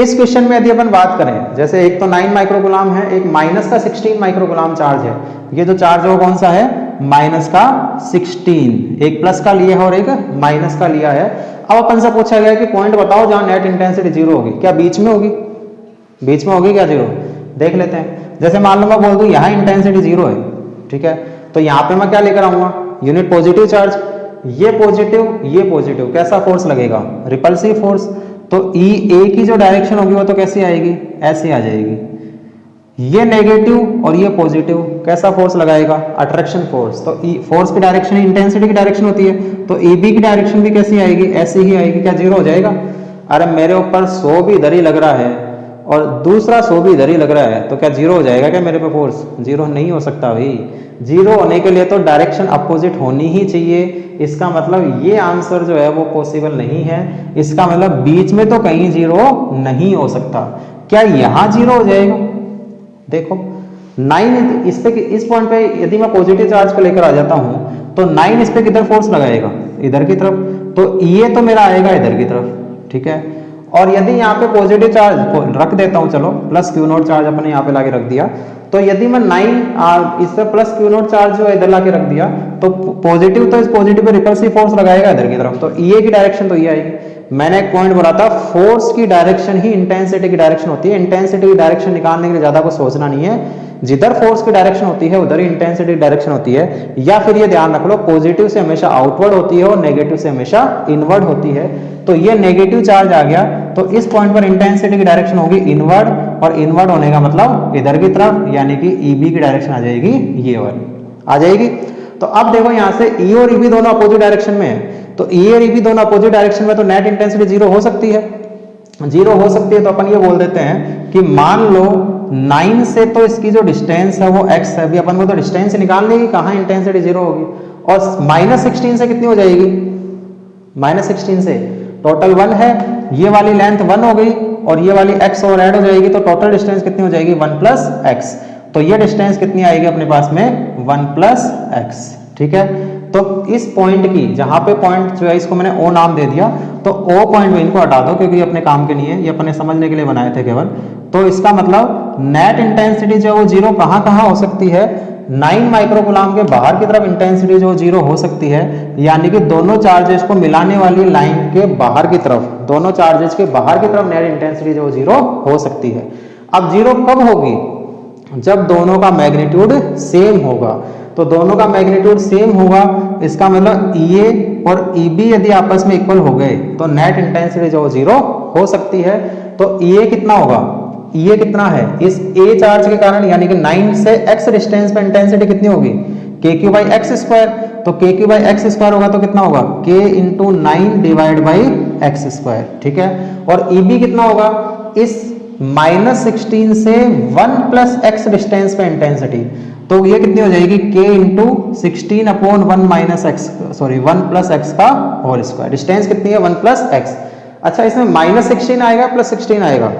इस क्वेश्चन में यदि अपन बात करें, जैसे एक तो 9 माइक्रोकूलम है, एक माइनस का 16 माइक्रोकूलम चार्ज है। ये जो चार्ज है वो कौन सा है, माइनस का 16, एक प्लस का लिया है और एक माइनस का लिया है। अब अपन से पूछा गया कि पॉइंट बताओ जहां नेट इंटेंसिटी जीरो होगी, क्या बीच में होगी, बीच में होगी क्या जीरो, देख लेते हैं। जैसे मान लो मैं बोल दूं यहाँ इंटेंसिटी जीरो है, ठीक है, तो यहाँ पे मैं क्या लेकर आऊंगा, यूनिट पॉजिटिव चार्ज, ये पॉजिटिव, कैसा फोर्स लगेगा, रिपल्सिव फोर्स। तो ई ए की जो डायरेक्शन होगी वो तो कैसी आएगी, ऐसी आ जाएगी। ये नेगेटिव और ये पॉजिटिव, कैसा फोर्स लगाएगा, अट्रैक्शन फोर्स। तो ई फोर्स की डायरेक्शन इंटेंसिटी की डायरेक्शन होती है, तो ए बी की डायरेक्शन भी कैसी आएगी, ऐसी ही आएगी। क्या जीरो हो जाएगा, अरे मेरे ऊपर 100 भी इधर ही लग रहा है और दूसरा 100 भी इधर ही लग रहा है, तो क्या जीरो हो जाएगा क्या मेरे पे फोर्स, जीरो नहीं हो सकता भाई। जीरो होने के लिए तो डायरेक्शन अपोजिट होनी ही चाहिए। इसका मतलब ये आंसर जो है वो पॉसिबल नहीं है। इसका मतलब बीच में तो कहीं जीरो नहीं हो सकता। क्या यहाँ जीरो हो जाएगा, देखो 9 इस पे, इस पॉइंट पे यदि मैं पॉजिटिव चार्ज को लेकर आ जाता हूं तो 9 इस पे किधर फोर्स लगाएगा, इधर की तरफ, तो ये तो मेरा आएगा इधर की तरफ, ठीक है। और यदि यहाँ पे पॉजिटिव चार्ज रख देता हूं, चलो प्लस क्यू नॉट चार्ज अपने यहाँ पे लाके रख दिया, तो यदि मैं 9 इस पे प्लस क्यू नॉट चार्ज जो इधर लाके रख दिया, तो पॉजिटिव तो इस पॉजिटिव पे रिपल्सिव फोर्स लगाएगा इधर की तरफ, तो ये की डायरेक्शन तो ये आएगी। मैंने एक पॉइंट बोला था, फोर्स की डायरेक्शन ही इंटेंसिटी की डायरेक्शन होती है। इंटेंसिटी की डायरेक्शन निकालने के लिए ज्यादा कुछ सोचना नहीं है, जिधर फोर्स की डायरेक्शन होती है उधर ही इंटेंसिटी की डायरेक्शन होती है। या फिर ये ध्यान रख लो, पॉजिटिव से हमेशा आउटवर्ड होती है और नेगेटिव से हमेशा इनवर्ड होती है। तो ये नेगेटिव चार्ज आ गया, तो इस पॉइंट पर इंटेंसिटी की डायरेक्शन होगी इनवर्ड, और इनवर्ड होने का मतलब इधर की तरफ, यानी कि ईबी की डायरेक्शन आ जाएगी, ये वाली आ जाएगी। तो अब देखो यहाँ से ई और ईबी दोनों अपोजिट डायरेक्शन में है, तो ई और ईबी दोनों अपोजिट डायरेक्शन में, तो नेट इंटेंसिटी जीरो हो सकती है, जीरो हो सकती है, तो अपन ये बोल देते हैं कि मान लो 9 से तो इसकी जो डिस्टेंस है वो x है, अभी अपन को तो डिस्टेंस निकालनी है, कहाँ इंटेंसिटी जीरो होगी, और -16 से कितनी हो जाएगी, -16 से टोटल 1 है, ये वाली लेंथ 1 हो गई और ये वाली x और ऐड हो जाएगी, तो टोटल डिस्टेंस कितनी हो जाएगी 1 + x। तो ये डिस्टेंस कितनी आएगी अपने पास में 1 + x। ठीक है, तो इस पॉइंट की, जहां पे पॉइंट जो है इसको मैंने O नाम दे दिया, तो O पॉइंट में इनको हटा दो क्योंकि ये अपने काम के नहीं है, ये अपने समझने के लिए बनाए थे केवल। तो इसका मतलब नेट इंटेंसिटी जो वो जीरो कहाँ कहाँ हो सकती है, 9 माइक्रोकूलम के बाहर की तरफ इंटेंसिटी जो जीरो हो सकती है, यानी कि दोनों चार्जेस को मिलाने वाली लाइन के बाहर की तरफ, दोनों चार्जेस के बाहर की तरफ नेट इंटेंसिटी जो जीरो हो सकती है। अब जीरो कब होगी, जब दोनों का मैग्नीट्यूड सेम होगा। तो दोनों का मैग्नीट्यूड सेम होगा, इसका मतलब EA और EB यदि आपस में इक्वल हो गए तो नेट इंटेंसिटी जो जीरो हो सकती है। तो EA कितना होगा, EA कितना है, इस A चार्ज के कारण, यानी कि 9 से x डिस्टेंस पे इंटेंसिटी कितनी होगी KQ/x²। तो KQ/x² होगा तो कितना होगा K × 9 / x²। ठीक है, और EB कितना होगा, इस -16 से 1 + x डिस्टेंस पे इंटेंसिटी, तो ये कितनी हो जाएगी K × 16/1 - x, सॉरी 1 + x का होल स्क्वायर। डिस्टेंस कितनी है 1 + x। अच्छा, इसमें -16 आएगा +16 आएगा,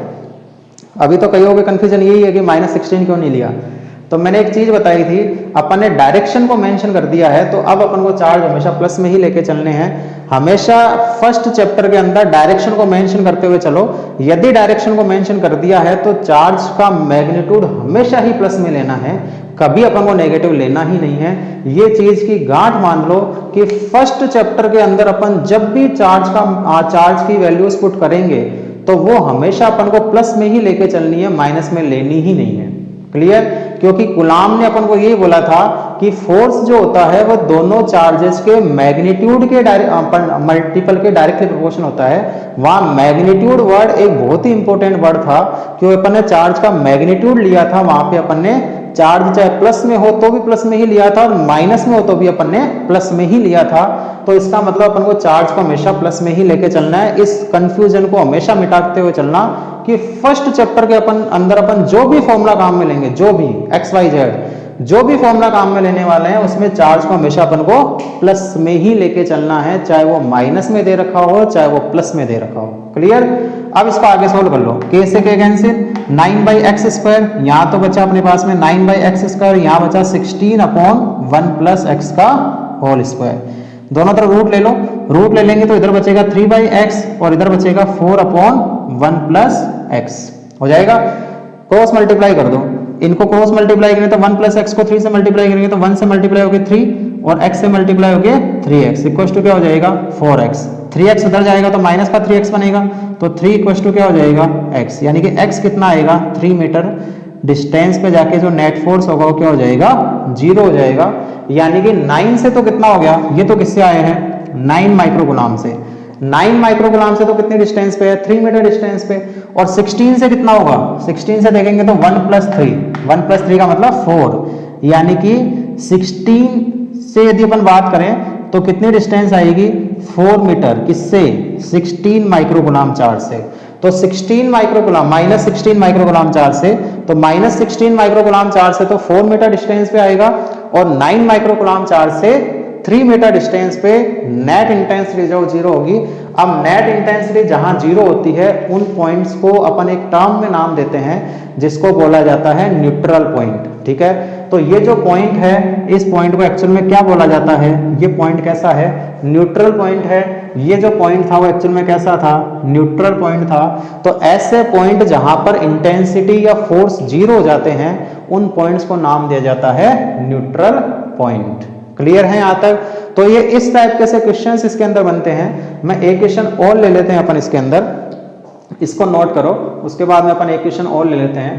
अभी तो कई होगे कंफ्यूजन यही है कि -16 क्यों नहीं लिया। तो मैंने एक चीज बताई थी, अपन ने डायरेक्शन को मेंशन कर दिया है, तो अब अपन को चार्ज हमेशा प्लस में ही लेके चलने हैं। हमेशा फर्स्ट चैप्टर के अंदर डायरेक्शन को मेंशन करते हुए चलो, यदि डायरेक्शन को मेंशन कर दिया है तो चार्ज का मैग्नीट्यूड हमेशा ही प्लस में लेना है, कभी अपन को नेगेटिव लेना ही नहीं है। ये चीज की गांठ मान लो कि फर्स्ट चैप्टर के अंदर अपन जब भी चार्ज की वैल्यूज पुट करेंगे तो वो हमेशा अपन को प्लस में ही लेके चलनी है, माइनस में लेनी ही नहीं है। क्लियर, क्योंकि गुलाम ने अपन को यही बोला था कि फोर्स जो होता है वो दोनों चार्जेस के मैग्नीट्यूड के मल्टीपल के डायरेक्टली प्रोपोर्शनल होता है। वहां मैग्नीट्यूड वर्ड एक बहुत ही इंपॉर्टेंट वर्ड था, क्योंकि अपन ने चार्ज का मैग्नीट्यूड लिया था, वहां पे अपन ने चार्ज चाहे प्लस में हो तो भी प्लस में ही लिया था और माइनस में हो तो भी अपन ने प्लस में ही लिया था। तो इसका मतलब अपन को चार्ज को हमेशा प्लस में ही लेके चलना है। इस कंफ्यूजन को हमेशा मिटाते हुए चलना कि फर्स्ट चैप्टर के अंदर अपन जो भी फॉर्मूला काम में लेंगे, जो भी XYZ जो भी फॉर्मूला काम में लेने वाले हैं, उसमें चार्ज को हमेशा अपन को प्लस में ही लेके चलना है, चाहे वो माइनस में दे रखा हो चाहे वो प्लस में दे रखा हो। क्लियर, अब इसको आगे सोल्व कर लो। K से K कैंसिल, 9/x², यहाँ तो बचा अपने पास में 9/x², यहाँ बचा 16/1 + x का होल स्क्वायर। दोनों तरफ रूट ले लो, रूट ले लेंगे तो इधर बचेगा 3/x और इधर बचेगा 4/1 + x हो जाएगा। क्रॉस मल्टीप्लाई कर दो, इनको क्रॉस मल्टीप्लाई करेंगे तो 1 + x को 3 से मल्टीप्लाई करेंगे तो 1 से मल्टीप्लाई होगी 3 और x से मल्टीप्लाई होगी 3x इक्वल टू क्या हो जाएगा 4x। 3x उधर जाएगा तो माइनस का 3x बनेगा, तो 3 इक्वल टू क्या हो जाएगा x, यानी कि x कितना आएगा 3 मीटर डिस्टेंस पे जाके जो नेट फोर्स होगा वो क्या हो जाएगा 0 हो जाएगा। यानी कि 9 से तो कितना हो गया, ये तो किससे आए हैं 9 माइक्रोकूलम से। 9 माइक्रोकूलम से तो कितने डिस्टेंस पे है 3 मीटर डिस्टेंस पे, और 16 से कितना होगा 16 से देखेंगे तो 1 + 3, 1 + 3 का मतलब 4, यानी कि 16 से यदि अपन बात करें तो कितनी डिस्टेंस आएगी 4 मीटर, किससे 16 माइक्रोकूलम चार्ज से। तो 16 माइक्रोकूलम -16 माइक्रोकूलम चार्ज से, तो -16 माइक्रोकूलम चार्ज से तो 4 मीटर डिस्टेंस पे आएगा, और 9 माइक्रोकूलम चार्ज से 3 मीटर डिस्टेंस पे नेट इंटेंसिटी जो 0 होगी। अब नेट इंटेंसिटी जहां 0 होती है उन पॉइंट्स को अपन एक टर्म में नाम देते हैं जिसको बोला जाता है न्यूट्रल पॉइंट। ठीक है, तो ये जो पॉइंट है इस पॉइंट को एक्चुअल में क्या बोला जाता है, ये पॉइंट कैसा है न्यूट्रल पॉइंट है। ये जो पॉइंट था वो एक्चुअल में कैसा था न्यूट्रल पॉइंट था। तो ऐसे पॉइंट जहां पर इंटेंसिटी या फोर्स 0 हो जाते हैं उन पॉइंट्स को नाम दिया जाता है न्यूट्रल पॉइंट। क्लियर है यहाँ तक। तो ये इस टाइप के से क्वेश्चंस इसके अंदर बनते हैं। मैं एक क्वेश्चन और ले लेते हैं अपन इसके अंदर, इसको नोट करो, उसके बाद में अपन एक क्वेश्चन और ले लेते हैं।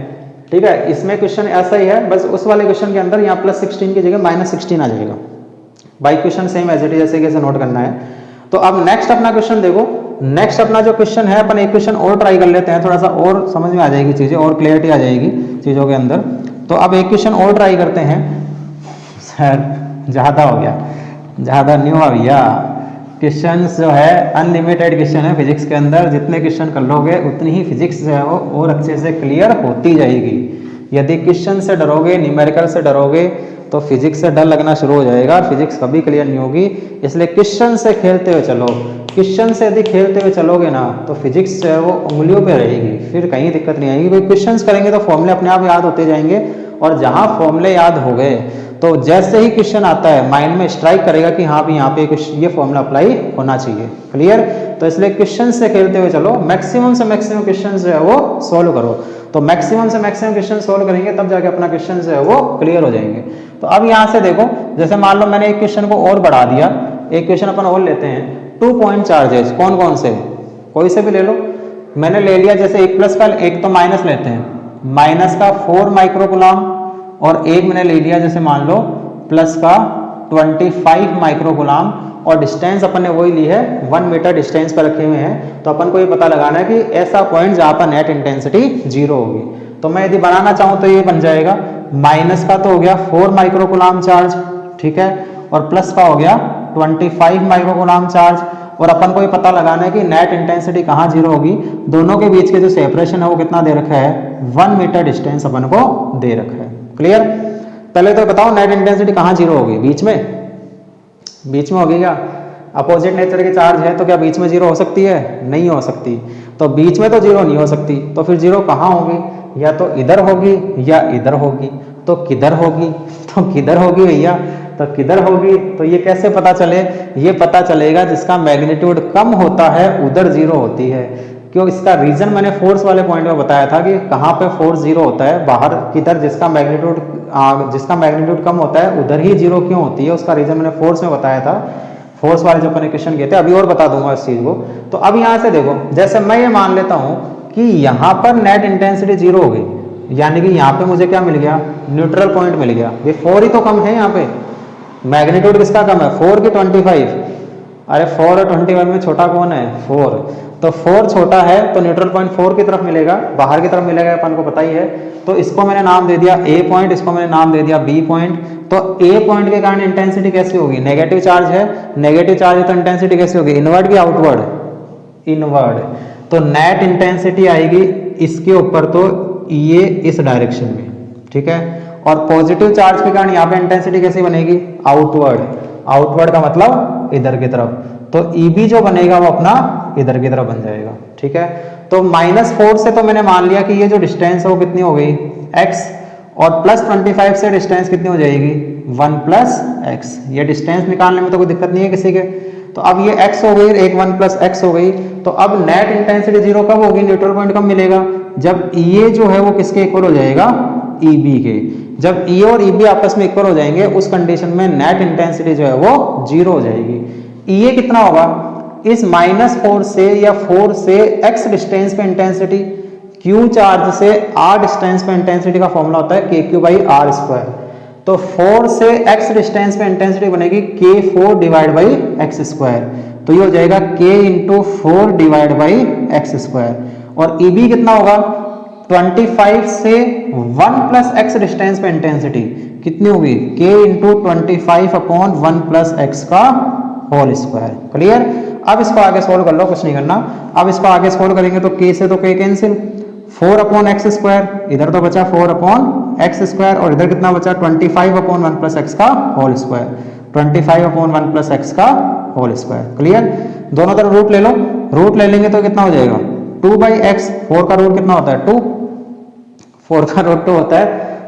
ठीक है, इसमें क्वेश्चन ऐसा ही है, बस उस वाले क्वेश्चन के अंदर यहाँ +16 की जगह -16 आ जाएगा। By question same as it is जैसे कैसे नोट करना है। तो अब नेक्स्ट अपना क्वेश्चन देखो, नेक्स्ट अपना जो क्वेश्चन है अपन एक क्वेश्चन और ट्राई कर लेते हैं, थोड़ा सा और समझ में आ जाएगी चीजें और क्लियरिटी आ जाएगी चीजों के अंदर। तो अब एक क्वेश्चन और ट्राई करते हैं। सर ज्यादा हो गया, ज्यादा नहीं हुआ भैया, क्वेश्चंस जो है अनलिमिटेड क्वेश्चन है फिजिक्स के अंदर, जितने क्वेश्चन कर लोगे उतनी ही फिजिक्स जो है वो और अच्छे से क्लियर होती जाएगी। यदि क्वेश्चन से डरोगे, न्यूमेरिकल से डरोगे तो फिजिक्स से डर लगना शुरू हो जाएगा, फिजिक्स कभी क्लियर नहीं होगी। इसलिए क्वेश्चन से खेलते हुए चलो, क्वेश्चन से यदि खेलते हुए चलोगे ना तो फिजिक्स जो है वो उंगलियों पे रहेगी, फिर कहीं दिक्कत नहीं आएगी। क्योंकि क्वेश्चंस करेंगे तो फॉर्मूले अपने आप याद होते जाएंगे, और जहां फॉर्मूले याद हो गए तो जैसे ही क्वेश्चन आता है माइंड में स्ट्राइक करेगा कि हाँ भी यहाँ पे ये फॉर्मूला अप्लाई होना चाहिए। क्लियर? तो इसलिए क्वेश्चन से खेलते हुए चलो, मैक्सिमम से मैक्सिमम क्वेश्चन जो है वो सोल्व करो। तो मैक्सिमम से मैक्सिमम क्वेश्चन सोल्व करेंगे तब जाके अपना क्वेश्चन जो है वो क्लियर हो जाएंगे। तो अब यहाँ से देखो, जैसे मान लो मैंने एक क्वेश्चन को और बढ़ा दिया, एक क्वेश्चन अपन और लेते हैं। 2 पॉइंट चार्जेस कौन कौन से, कोई से भी ले लो। मैंने ले लिया जैसे एक प्लस का, एक तो माइनस लेते हैं, माइनस का 4 माइक्रोकुलाम, और एक मैंने ले लिया जैसे मान लो प्लस का 25 माइक्रोकुलाम, और डिस्टेंस अपन ने वही ली है 1 मीटर डिस्टेंस पर रखे हुए हैं। तो अपन को ये पता लगाना है कि ऐसा पॉइंट जहां पर नेट इंटेंसिटी 0 होगी। तो मैं यदि बनाना चाहूं तो ये बन जाएगा, माइनस का तो हो गया 4 माइक्रोकुलाम चार्ज, ठीक है, और प्लस का हो गया 25 माइक्रोकुलाम चार्ज, और अपन को ये पता लगाना है कि नेट इंटेंसिटी कहाँ 0 होगी। दोनों के बीच के जो सेपरेशन है वो कितना दे रखा है, 1 मीटर डिस्टेंस अपन को दे रखा है। क्लियर? पहले तो बताओ नेट इंटेंसिटी कहाँ 0 होगी, बीच में? बीच में होगी क्या? अपोजिट नेचर के चार्ज है तो क्या बीच में 0 हो सकती है? नहीं हो सकती। तो बीच में तो 0 नहीं हो सकती, तो फिर 0 कहाँ होगी? या तो इधर होगी या इधर होगी। तो किधर होगी? तो किधर होगी भैया? तो किधर होगी? तो ये कैसे पता चले? ये पता चलेगा जिसका मैग्नीट्यूड कम होता है उधर 0 होती है। क्यों? इसका रीजन मैंने फोर्स वाले पॉइंट में बताया था कि कहाँ पे फोर्स 0 होता है, बाहर किधर जिसका मैग्नीट्यूड कम होता है उधर ही 0 क्यों होती है, उसका रीजन मैंने फोर्स में बताया था। फोर्स वाले जो अपन क्वेश्चन किए थे, अभी और बता दूंगा इस चीज को। तो अब यहाँ से देखो, जैसे मैं ये मान लेता हूँ कि यहाँ पर नेट इंटेंसिटी 0 हो गई, यानी कि यहाँ पे मुझे क्या मिल गया, न्यूट्रल पॉइंट मिल गया। ये 4 ही तो कम है, यहाँ पे मैग्नीट्यूड किसका कम है, 4 की 25। अरे 4 और 25 में छोटा कौन है, 4। तो 4 छोटा है तो न्यूट्रल पॉइंट 4 की तरफ मिलेगा, बाहर की तरफ मिलेगा, अपन को पता ही है। तो इसको मैंने नाम दे दिया A पॉइंट, इसको मैंने नाम दे दिया B पॉइंट। तो A पॉइंट के कारण इंटेंसिटी कैसी होगी, नेगेटिव चार्ज है, नेगेटिव चार्ज है तो इंटेंसिटी कैसी होगी, इनवर्ड की आउटवर्ड, इनवर्ड। तो नेट इंटेंसिटी आएगी इसके ऊपर, तो ये इस डायरेक्शन में, ठीक है। और पॉजिटिव चार्ज के कारण यहाँ पे इंटेंसिटी कैसी बनेगी, आउटवर्ड। आउटवर्ड का मतलब इधर की तरफ, तो EB जो बनेगा वो अपना इधर की तरफ बन जाएगा, ठीक है। तो -4 से तो मैंने मान लिया कि ये जो डिस्टेंस है वो कितनी हो गई, x, और +25 से डिस्टेंस कितनी हो जाएगी, 1 + x। ये डिस्टेंस निकालने में तो कोई दिक्कत नहीं है किसी के। तो अब ये x हो गई, एक 1 + x हो गई। तो अब नेट इंटेंसिटी 0 कब होगी, न्यूट्रल पॉइंट कब मिलेगा, जब ये जो है वो किसके इक्वल हो जाएगा, EB के। जब E और EB आपस में इक्वल हो जाएंगे उस कंडीशन में नेट इंटेंसिटी जो है वो 0 हो जाएगी। EA कितना होगा, इस -4 से या 4 से x डिस्टेंस पे इंटेंसिटी, Q चार्ज से R डिस्टेंस पे इंटेंसिटी का फॉर्मूला होता है KQ/R²। तो 4 से x डिस्टेंस पे इंटेंसिटी बनेगी K4/x²। तो ये हो जाएगा K × 4/x²। और EB कितना होगा, 25 से 1 + x डिस्टेंस पे इंटेंसिटी कितनी होगी, K × 25/1 + x का होल स्क्वायर। क्लियर? अब इसको आगे सोल्व कर लो, कुछ नहीं करना। अब इसको आगे सोल्व करेंगे तो K से तो K कैंसिल, 4/x², इधर तो बचा 4/x², और इधर कितना बचा, 25/1 + x का होल स्क्वायर, 25/1 + x का होल स्क्वायर। क्लियर? दोनों तरफ रूट ले लो, रूट ले लेंगे तो कितना हो जाएगा, 2/x। 4 का रूट कितना होता है, 2, 4 का रूट 2 होता है,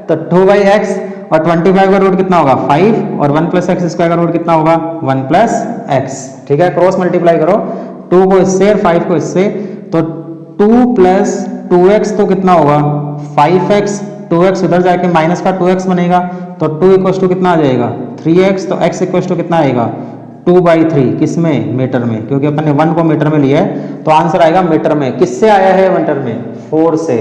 तो 2/x, और 25 का रूट कितना होगा, 5, और 1 + x² का रूट कितना होगा, 1 + x। ठीक है, क्रॉस मल्टीप्लाई करो, 2 को इससे और 5 को इससे, तो 2 + 2x तो कितना होगा, 5x। 2x उधर जाके माइनस का 2x बनेगा, तो 2 = कितना आ जाएगा, 3x। तो x = कितना आएगा, 2/3। किस में, मीटर में, क्योंकि अपन ने 1 को मीटर में लिया है, तो आंसर आएगा मीटर में। किससे आया है मीटर में, 4 से।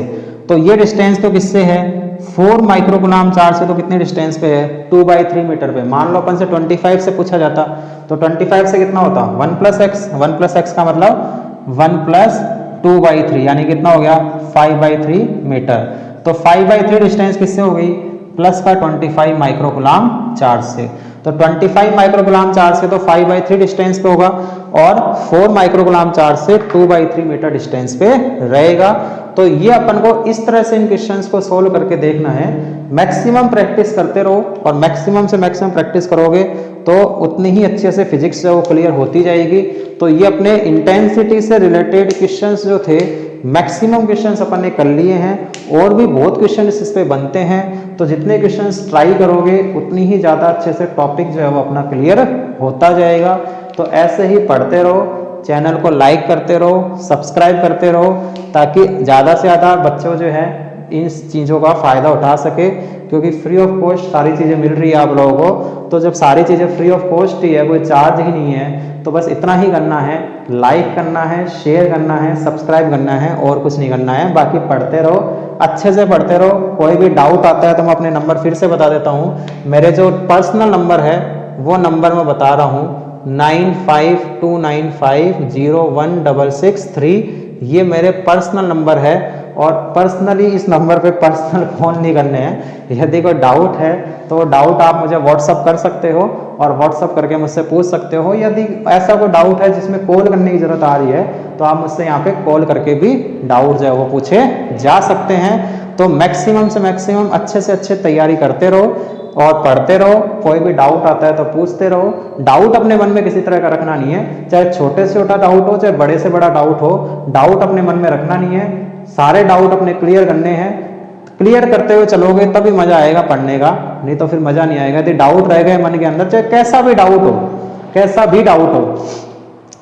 तो ये डिस्टेंस तो किससे है, 4 माइक्रोकुलाम चार्ज से तो कितने डिस्टेंस पे है, 2/3 मीटर पे। मान लो अपन से 25 से पूछा जाता, तो 25 से कितना होता, 1 + x। 1 + x का मतलब 1 + 2/3, यानी कितना हो गया, 5/3 मीटर। तो 5/3 डिस्टेंस किससे हो गई, प्लस का 25 माइक्रोकुलाम चार्ज से। तो 25 माइक्रोकुलाम चार्ज से तो 5/3 डिस्टेंस पे होगा और 4 माइक्रोकुलाम चार्ज से 2/3 मीटर डिस्टेंस पे रहेगा। तो ये अपन को इस तरह से इन क्वेश्चंस को सोल्व करके देखना है। मैक्सिमम प्रैक्टिस करते रहो और मैक्सिमम से मैक्सिमम प्रैक्टिस करोगे तो उतनी ही अच्छे से फिजिक्स जो क्लियर होती जाएगी। तो ये अपने इंटेंसिटी से रिलेटेड क्वेश्चंस जो थे मैक्सिमम क्वेश्चंस अपन ने कर लिए हैं और भी बहुत क्वेश्चन इस पे बनते हैं। तो जितने क्वेश्चंस ट्राई करोगे उतनी ही ज़्यादा अच्छे से टॉपिक जो है वो अपना क्लियर होता जाएगा। तो ऐसे ही पढ़ते रहो, चैनल को लाइक करते रहो, सब्सक्राइब करते रहो ताकि ज़्यादा से ज़्यादा बच्चों जो है इन चीज़ों का फ़ायदा उठा सके, क्योंकि फ्री ऑफ कॉस्ट सारी चीज़ें मिल रही है आप लोगों को। तो जब सारी चीज़ें फ्री ऑफ कॉस्ट ही है, कोई चार्ज ही नहीं है, तो बस इतना ही करना है, लाइक करना है, शेयर करना है, सब्सक्राइब करना है और कुछ नहीं करना है। बाकी पढ़ते रहो, अच्छे से पढ़ते रहो। कोई भी डाउट आता है तो मैं अपने नंबर फिर से बता देता हूँ। मेरे जो पर्सनल नंबर है वो नंबर मैं बता रहा हूँ 9529501663। ये मेरे पर्सनल नंबर है और पर्सनली इस नंबर पे पर्सनल फ़ोन नहीं करने हैं। यदि कोई डाउट है तो डाउट आप मुझे व्हाट्सअप कर सकते हो और व्हाट्सअप करके मुझसे पूछ सकते हो। यदि ऐसा कोई डाउट है जिसमें कॉल करने की ज़रूरत आ रही है तो आप मुझसे यहाँ पे कॉल करके भी डाउट जो है वो पूछे जा सकते हैं। तो मैक्सिमम से मैक्सिमम अच्छे से अच्छे तैयारी करते रहो और पढ़ते रहो। कोई भी डाउट आता है तो पूछते रहो। डाउट अपने मन में किसी तरह का रखना नहीं है, चाहे छोटे से छोटा डाउट हो चाहे बड़े से बड़ा डाउट हो, डाउट अपने मन में रखना नहीं है। सारे डाउट अपने क्लियर करने हैं। क्लियर करते हुए चलोगे तभी मजा आएगा पढ़ने का, नहीं तो फिर मजा नहीं आएगा। यदि डाउट रह गए मन के अंदर, चाहे कैसा भी डाउट हो, कैसा भी डाउट हो।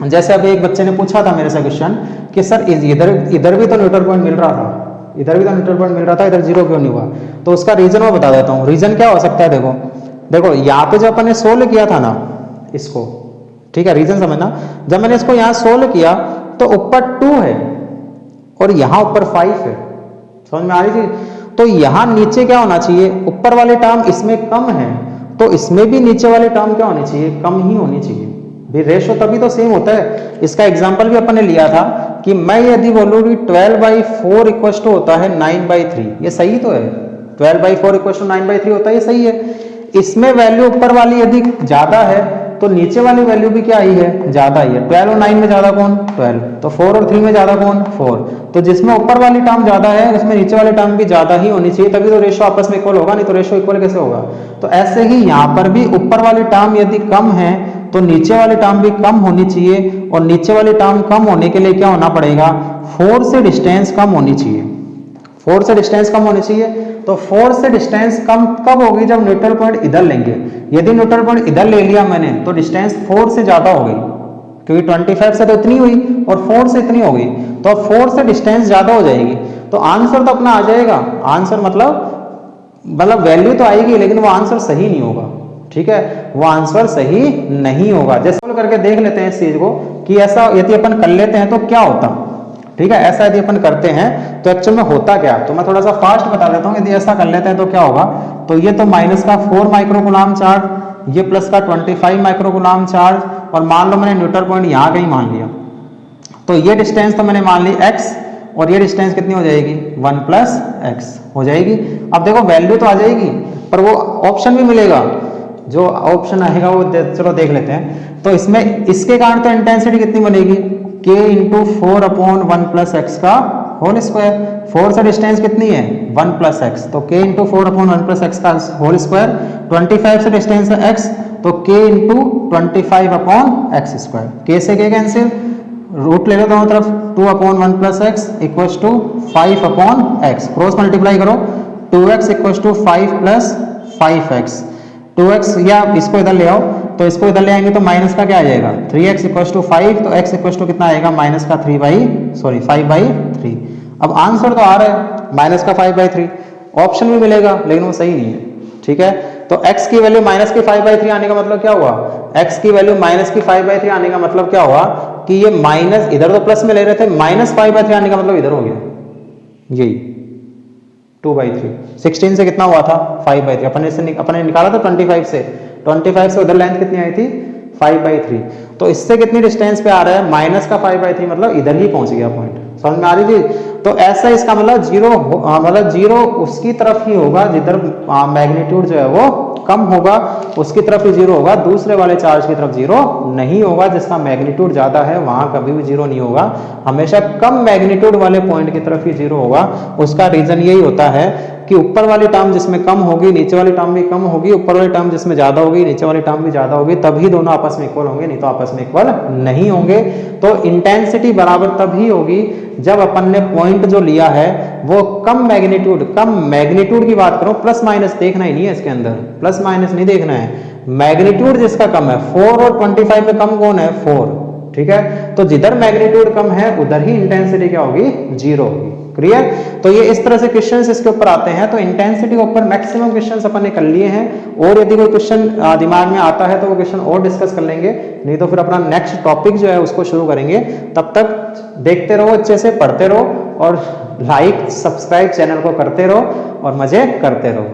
जैसे अभी एक बच्चे ने पूछा था मेरे से क्वेश्चन कि सर इधर भी तो न्यूट्रल पॉइंट मिल रहा था, इधर भी तो न्यूट्रल पॉइंट मिल रहा था, इधर जीरो क्यों नहीं हुआ? तो उसका रीजन मैं बता देता हूँ। रीजन क्या हो सकता है, देखो यहाँ पे जब अपन ने सोल्व किया था ना इसको, ठीक है, रीजन समझना। जब मैंने इसको यहाँ सोल्व किया तो ऊपर 2 है और यहाँ ऊपर 5 है, समझ में आ रही थी? तो यहाँ नीचे क्या होना चाहिए, ऊपर वाले टर्म इसमें कम है तो इसमें भी नीचे वाले टर्म क्या होनी चाहिए, कम ही होनी चाहिए। भी रेशो तभी तो सेम होता है। इसका एग्जांपल भी अपन ने लिया था कि मैं यदि बोलूँ कि 12/4 इक्वल टू होता है 9/3, ये सही तो है। 12/4 इक्वल टू 9/3 होता है, ये सही है। इसमें वैल्यू ऊपर वाली यदि ज्यादा है तो नीचे वाली वैल्यू भी क्या ही है, ज्यादा ही है। 12 और 9 में ज्यादा कौन, 12। तो 4 और 3 में ज्यादा कौन, 4। तो जिसमें ऊपर वाली टर्म ज्यादा है उसमें नीचे वाली टर्म भी ज्यादा ही होनी चाहिए, तभी तो रेशो आपस में इक्वल होगा, नहीं तो रेशो इक्वल कैसे होगा। तो ऐसे ही यहाँ पर भी ऊपर वाली टर्म यदि कम है तो नीचे वाली टर्म भी कम होनी चाहिए, और नीचे वाली टर्म कम होने के लिए क्या होना पड़ेगा, 4 से डिस्टेंस कम होनी चाहिए। 4 से डिस्टेंस कम होनी चाहिए। तो 4 से डिस्टेंस कम कब होगी, जब न्यूट्रल पॉइंट इधर लेंगे। यदि न्यूट्रल पॉइंट इधर ले लिया मैंने तो डिस्टेंस 4 से ज्यादा हो गई, क्योंकि 25 से तो इतनी हुई और 4 से इतनी हो गई, तो 4 से डिस्टेंस ज्यादा हो जाएगी। तो आंसर तो अपना आ जाएगा। आंसर मतलब वैल्यू तो आएगी लेकिन वो आंसर सही नहीं होगा, ठीक है, वो आंसर सही नहीं होगा। जैसे सोल्व करके देख लेते हैं इस चीज को कि ऐसा यदि अपन कर लेते हैं तो क्या होता, ठीक है। ऐसा यदि अपन करते हैं तो एक्चुअल में होता क्या, तो मैं थोड़ा सा फास्ट बता देता हूँ। यदि ऐसा कर लेते हैं तो क्या होगा, तो ये तो माइनस का 4 माइक्रोकुलाम चार्ज, ये प्लस का 25 माइक्रोकुलाम चार्ज, और मान लो मैंने न्यूट्रल पॉइंट यहाँ कहीं मान लिया, तो ये डिस्टेंस तो मैंने मान ली x, और ये डिस्टेंस कितनी हो जाएगी, 1 + x हो जाएगी। अब देखो वैल्यू तो आ जाएगी पर वो ऑप्शन भी मिलेगा, जो ऑप्शन आएगा वो चलो देख लेते हैं। तो इसमें इसके कारण तो इंटेंसिटी कितनी बनेगी, k × 4/1 + x का होल स्क्वायर। 4 से डिस्टेंस कितनी है, 1 + x, तो k × 4/1 + x का होल स्क्वायर। 25 से डिस्टेंस है x, तो k × 25/x²। k से k कैंसिल, रूट ले लो दोनों तरफ, 2/1 + x = 5/x, क्रॉस मल्टीप्लाई करो, 2x = 5 + 5x। 2x या इसको इधर ले आओ, तो इसको इधर ले आएंगे तो माइनस का क्या आ जाएगा, 3x = 5, तो x = कितना आएगा, -5/3। अब आंसर तो आ रहा है -5/3, ऑप्शन भी मिलेगा लेकिन वो सही नहीं है, ठीक है। तो x की वैल्यू -5/3 आने का मतलब क्या हुआ, x की वैल्यू -5/3 आने का मतलब क्या हुआ कि ये माइनस, इधर तो प्लस में ले रहे थे, -5/3 आने का मतलब इधर हो गया, यही 2/3। 16 से कितना हुआ था, 5/3। अपने निकाला था 25 से, 25 से उधर लेंथ कितनी आई थी, 5/3। तो इससे कितनी डिस्टेंस पे आ रहा है, -5/3, मतलब इधर ही पहुंच गया पॉइंट, समझ में आ रही थी। तो ऐसा इसका मतलब जीरो उसकी तरफ ही होगा जिधर मैग्नीट्यूड जो है वो कम होगा, उसकी तरफ ही जीरो होगा, दूसरे वाले चार्ज की तरफ जीरो नहीं होगा। जिसका मैग्नीट्यूड ज्यादा है वहां कभी भी जीरो नहीं होगा, हमेशा कम मैग्नीट्यूड वाले पॉइंट की तरफ ही जीरो होगा। उसका रीजन यही होता है कि ऊपर वाली टर्म जिसमें कम होगी नीचे वाली टर्म भी कम होगी, ऊपर वाली टर्म जिसमें ज्यादा होगी नीचे वाली टर्म भी ज्यादा होगी, तभी दोनों आपस में इक्वल होंगे, नहीं तो आपस में इक्वल नहीं होंगे। तो इंटेंसिटी बराबर तभी होगी जब अपन ने पॉइंट जो लिया है वो कम मैग्नीट्यूड की बात करो, प्लस माइनस देखना ही नहीं है इसके अंदर, प्लस माइनस नहीं देखना है, मैग्नीट्यूड जिसका कम है। 4 और 25 में कम कौन है? 4, ठीक है। तो जिधर मैग्नीट्यूड कम है उधर ही इंटेंसिटी क्या होगी? जीरो होगी। क्लियर? तो ये इस तरह से क्वेश्चंस इसके ऊपर आते हैं। तो इंटेंसिटी के ऊपर मैक्सिमम क्वेश्चंस अपन ने कर लिए हैं, और यदि कोई क्वेश्चन दिमाग में आता है तो वो क्वेश्चन और डिस्कस कर लेंगे, नहीं तो फिर अपना नेक्स्ट टॉपिक जो है उसको शुरू करेंगे। तब तक देखते रहो, अच्छे से पढ़ते रहो, और लाइक सब्सक्राइब चैनल को करते रहो और मजे करते रहो।